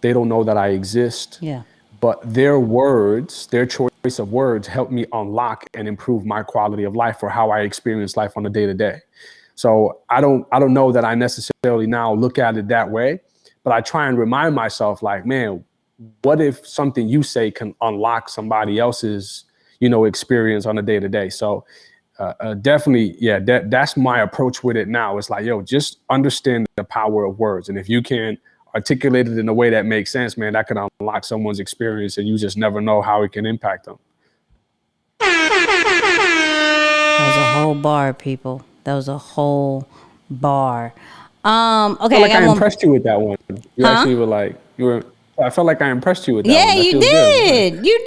They don't know that I exist. Yeah. But their words, their choice of words, helped me unlock and improve my quality of life or how I experience life on a day-to-day. So I don't know that I necessarily now look at it that way, but I try and remind myself, like, man, what if something you say can unlock somebody else's, experience on a day-to-day? So definitely, yeah, that's my approach with it now. It's like, yo, just understand the power of words. And if you can articulate it in a way that makes sense, man, that can unlock someone's experience, and you just never know how it can impact them. That was a whole bar, people. That was a whole bar. Okay, I impressed you with that one. You actually were like, I felt like I impressed you with that one. Yeah, you did. Good. You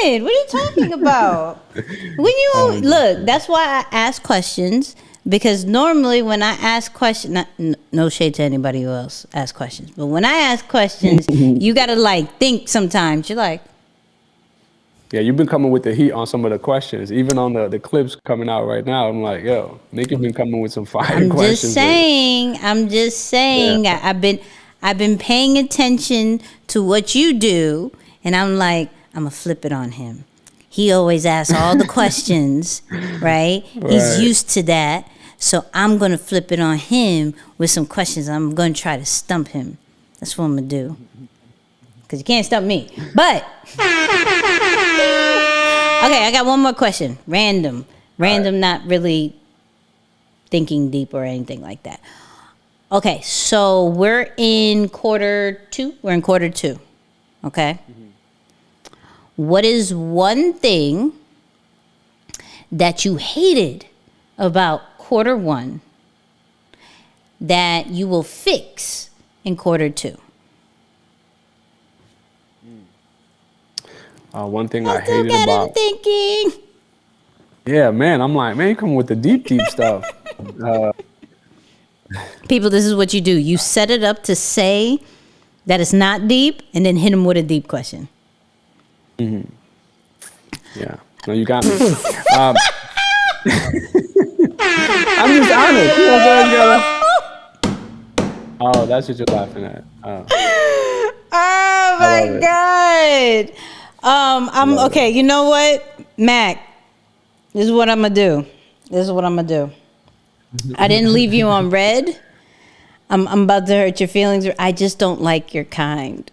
did. What are you talking about? Look, that's why I ask questions, because normally when I ask questions, no shade to anybody who else asks questions, but when I ask questions, you got to think sometimes. You're like, yeah, you've been coming with the heat on some of the questions. Even on the clips coming out right now, I'm like, yo, Nicky been coming with some fire questions. I'm just saying. Yeah. I've been paying attention to what you do, and I'm like, I'm going to flip it on him. He always asks all the questions, right? He's used to that. So I'm going to flip it on him with some questions. I'm going to try to stump him. That's what I'm going to do. Because you can't stump me. But, okay, I got one more question. Random, not really thinking deep or anything like that. Okay, so we're in quarter two. Okay. What is one thing that you hated about quarter one that you will fix in quarter two? One thing I still hated got him about. thinking. Yeah, man. I'm like, man, you come with the deep stuff. People, this is what you do. You set it up to say that it's not deep, and then hit them with a deep question. Mm-hmm. Yeah. No, you got me. I'm just honest. You know what I'm saying? Oh, that's what you're laughing at. Oh my God. I'm okay. You know what, Mac? This is what I'm gonna do. I didn't leave you on red. I'm about to hurt your feelings. I just don't like your kind.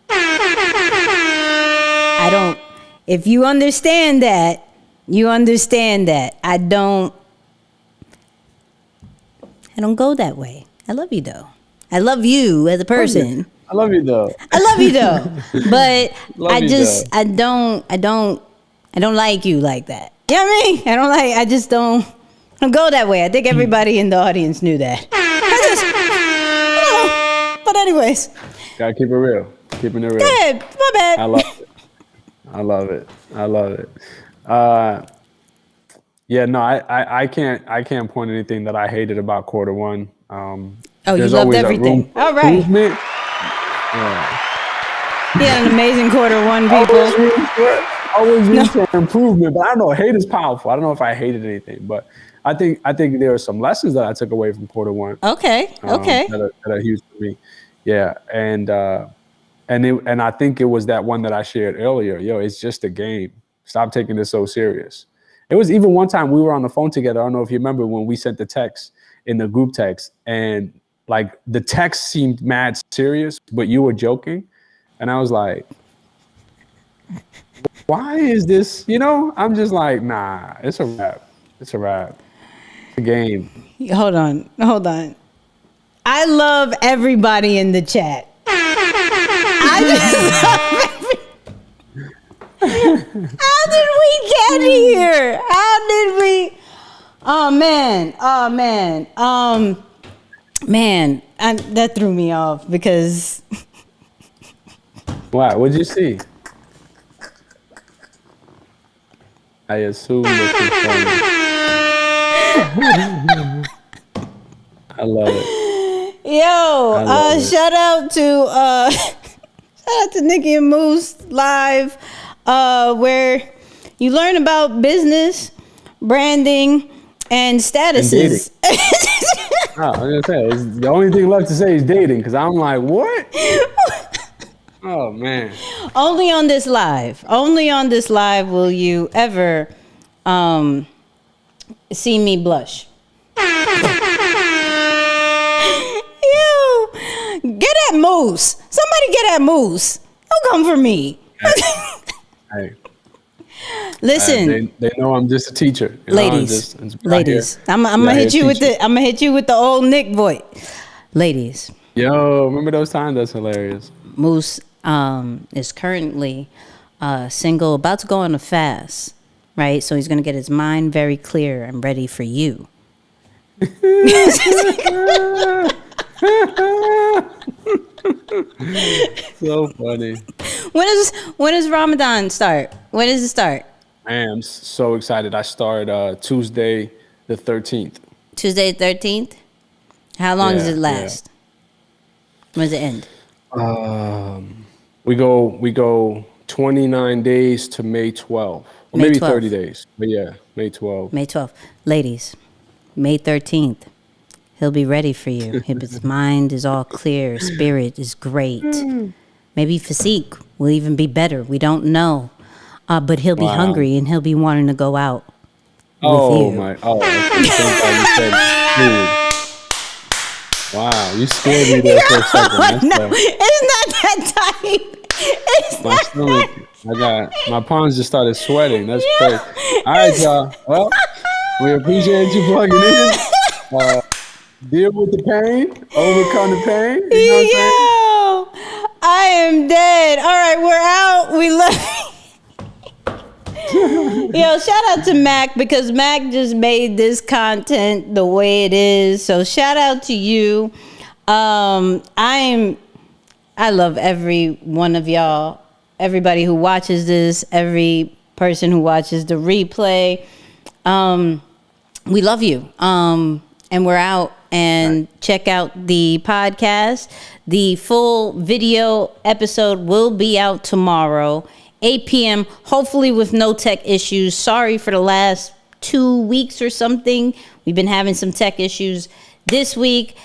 I don't. If you understand that, you understand that. I don't go that way. I love you though. I love you as a person. I love you though. But I don't like you like that. You know what I mean? I don't go that way. I think everybody in the audience knew that. But anyways. Gotta keep it real. Keeping it real. Go ahead. My bad. I love it. Yeah, no, I can't point anything that I hated about quarter one. You loved everything. All right. Improvement. Yeah. He had an amazing quarter one, people. Always room for improvement, but I don't know. Hate is powerful. I don't know if I hated anything, but I think there are some lessons that I took away from quarter one. Okay. That are huge for me. Yeah, and I think it was that one that I shared earlier. Yo, it's just a game. Stop taking this so serious. It was even one time we were on the phone together. I don't know if you remember when we sent the text in the group text, and like the text seemed mad serious, but you were joking, and I was like, why is this? You know, I'm just like, nah, it's a wrap. It's a game. Hold on. I love everybody in the chat. I just love How did we get here? How did we? Oh man, that threw me off because. Why? What'd you see? I assume that you're funny. I love it. Yo, shout out to Nicky and Moose live, where you learn about business, branding, and statuses. And I was gonna say, the only thing left to say is dating, because I'm like, what? Oh man. Only on this live will you ever see me blush. Get at Moose. Somebody get at Moose. Don't come for me. Hey. Listen, they know I'm just a teacher. Ladies. I'm gonna hit you with the old Nick voice. Ladies. Yo, remember those times? That's hilarious. Moose is currently single, about to go on a fast, right? So he's gonna get his mind very clear and ready for you. So funny. When does Ramadan start? When does it start? I am so excited. I start Tuesday the 13th. Tuesday the 13th? How long does it last? When does it end? We go 29 days to May 12th. Or May maybe 12th. 30 days. But yeah, May 12th. May 12th. Ladies, May 13th. He'll be ready for you. His mind is all clear. Spirit is great. Maybe physique will even be better. We don't know. But he'll be hungry and he'll be wanting to go out with you. Okay. Thank God you said food. Wow, you scared me there for a second. No, it's not that type. My stomach, my palms just started sweating. That's crazy. All right, y'all. Well, we appreciate you plugging in. Deal with the pain, overcome the pain. You know what I'm saying? I am dead. All right, we're out. We love you. Yo, shout out to Mac, because Mac just made this content the way it is. So shout out to you. I love every one of y'all. everybody who watches this, every person who watches the replay. We love you. And we're out. And check out the podcast. The full video episode will be out tomorrow, 8 p.m., hopefully with no tech issues. Sorry for the last 2 weeks or something. We've been having some tech issues. This week,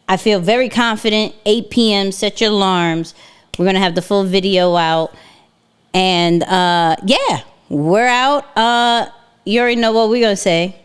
I feel very confident. 8 p.m., set your alarms. We're going to have the full video out. And, yeah, we're out. You already know what we're going to say.